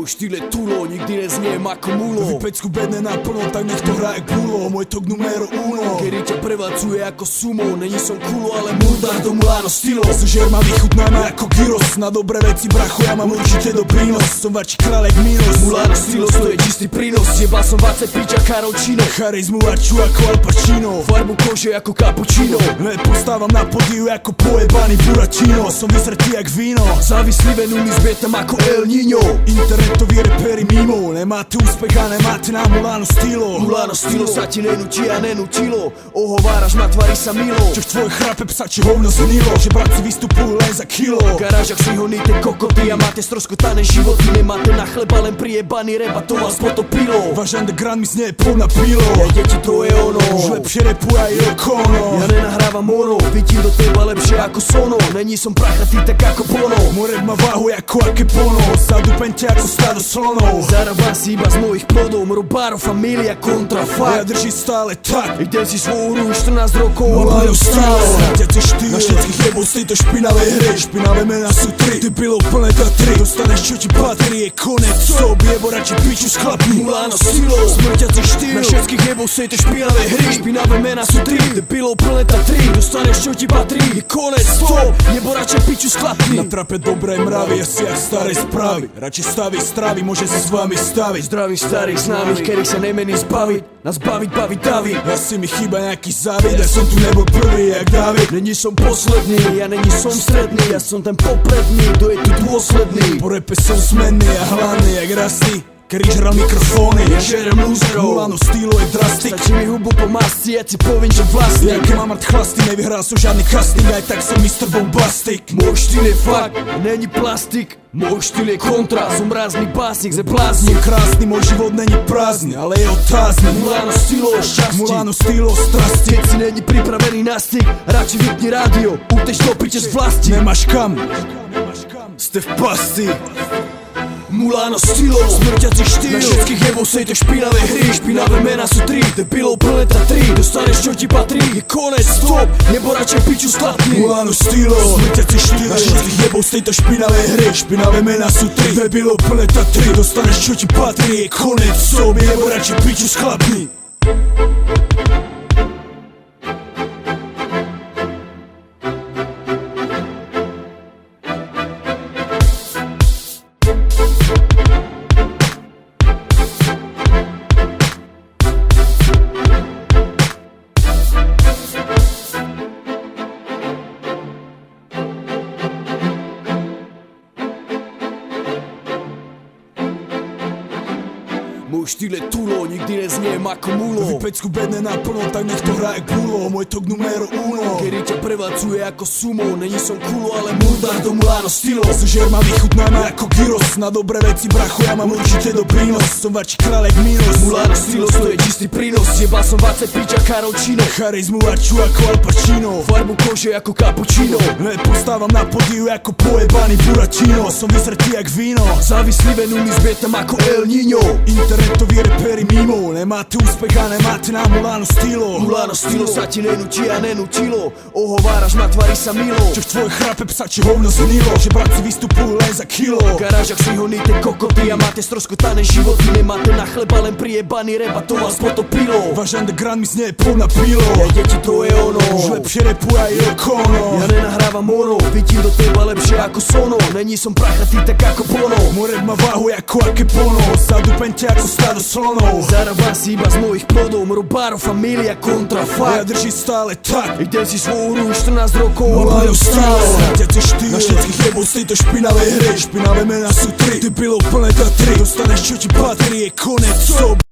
Môj štýl je tulo, nikdy nezniejem ako mulo. Vypecku bedne naplno, tak nech to hrá jak bulo. Môj tok numero uno, kedy ťa prevádzuje ako sumo. Není som kulo, ale mudar do Mulano stylo. Žer ma vychutná ma ako gyros. Na dobré veci bracho, ja mám určite do prínos. Som vačí kráľek minus. Mulano stylo, to je čistý prínos. Jebal som 20 piča Karolčino. Charizmu vaču ako Al Pacino. Farbu kože ako cappuccino. Postávam na podiu ako pojebaný Buratino. Som vyzretý jak víno. Závislý venú mi zbietam ako El Niño. Internetoví reperi mimo. Nemáte úspech a nemáte na Mulano stylo. Mulano stylo sa ti nenúči a nenúčilo. Ohováraš ma, tvári sa milo. Čo v tvoj chrape psačie hovno znilo. Že bratci vystupujú len za kilo. V garážach si honíte kokoty a máte stroskotané životy. Nemáte na chleba, len priebaný rap a to vás potopilo. Váš underground mi znie plná pilo. Ja deti to je ono. Už lepšie repuje aj Okono. Ja nenahrávam mono, vidím do teba lepšie ako sono. Není som prachatý tak ako Bono. Môj rap má váhu ako aké pono. Zadu pente ako stádo slonov. Zarábam si iba z mojich plodov. Morobáro, familia, kontrafakt. Ja drží stále tak. Idem si svoju hru 14 rokov a Mulano budem stále. Straťací štýl. Na všetkých jebov z tejto špinavej hry. Špinavé mená sú tri. Ty bylo plné Tatry. Dostaneš čo ti patrí. Je konec. Stop, jebo radši piču s chlapmi. Mulano stylo, smrťací štýl. Na všetkých jebov z tejto špinavej hry. Špinavé mená sú tri. Debilov plné Tatry. Dostaneš čo ti patrí. Je konec. Stop, nebo radšej piču s chlapmi. Na trape dobré mravy, asi jak staré správy. Radšej staví stravy, môže sa s vami staviť. Zdravím starých známych, ktorých sa nemení zbaviť. Nás baviť, David. Asi mi chýba nejaký závid. Ja som tu nebol prvý, jak David. Není som posledný, ja není som stredný. Ja som ten popredný, kto je tu dôsledný. Po repe som smenný a hlavný jak Rasty. Kedy žral mikrofóny, Ja žerem lúzerov. Mulano stylo je drastik. Stačí mi hubu po masci, ja ti poviem, že vlastne. Jak mám art chlasty, nevyhral som žiadny casting. Aj tak som Mr. Bombastic. Môj štýl je fakt, není plastik. Môj štýl je kontra, som rázny básnik, ze bláznik. Som krásny, môj život není prázdny, ale je otázny. Mulano stylo o šťastí. Mulano stylo strasti. Keď si není pripravený na styk, radšej vypni rádio, uteč do piče z vlasti. Nemáš kam, ste v pasti. Mulano stylo, smrťací štýl. Na všetkých jebov z tejto špinavej hry. Špinavé mená sú tri, debilov plné Tatry. Dostaneš čo ti patrí, je konec, stop, nebo radšej piču s chlapmi. Mulano stylo, smrťací štýl. Na všetkých jebov z tejto špinavej hry. Špinavé mená sú tri, debilov plné Tatry. Dostaneš čo ti patrí, je konec, stop, nebo radšej piču s chlapmi. Môj štýl je tulo, nikdy nezniejem ako mulo. Vypecku bedne naplno, tak nech to hrá jak bulo. Môj tok numero uno, Kedy ťa prevádzuje ako sumo. Není som kulo, ale mudar do Mulano stylo. Žer ma vychutná ma ako gyros. Na dobré veci bracho, ja mám určite do prínos. Som vačí kráľek minus. Mulano stylo, to je čistý prínos. Jebal som 20 piča Karolčino. Charizmu vaču ako Al Pacino. Farbu kože ako cappuccino. Postávam na podiu ako pojebaný Buratino. Som vyzretý jak víno. Závislý venú mi zbietam ako El Niño. Internetoví reperi mimo. Nemáte úspech a nemáte na Mulano stylo. Mulano stylo sa ti nenúči a nenúčilo. Ohováraš ma, tvári sa milo. Čo v tvoj chrape psačie hovno znilo. Že bratci vystupujú len za kilo. V garážach si honíte kokoty a máte stroskotané životy. Nemáte na chleba, len priebaný rap a to vás potopilo. Váš underground mi znie plná pilo. Ja deti to je ono. Už lepšie repuje aj Okono. Ja nenahrávam mono, vidím do teba lepšie ako sono. Není som prachatý tak ako Bono. Môj rap má váhu ako aké pono. Zadu pente ako stádo slonov. Zarábam si iba z mojich plodov. Morobáro, familia, Ja kontrafakt. drží stále tak. Idem si svoju hru 14 rokov a Mulano budem stylo, stále. straťací štýl. Na všetkých jebov z tejto špinavej hry. Špinavé mená sú tri, debilov plné Tatry. Dostaneš čo ti patrí, je konec, stop.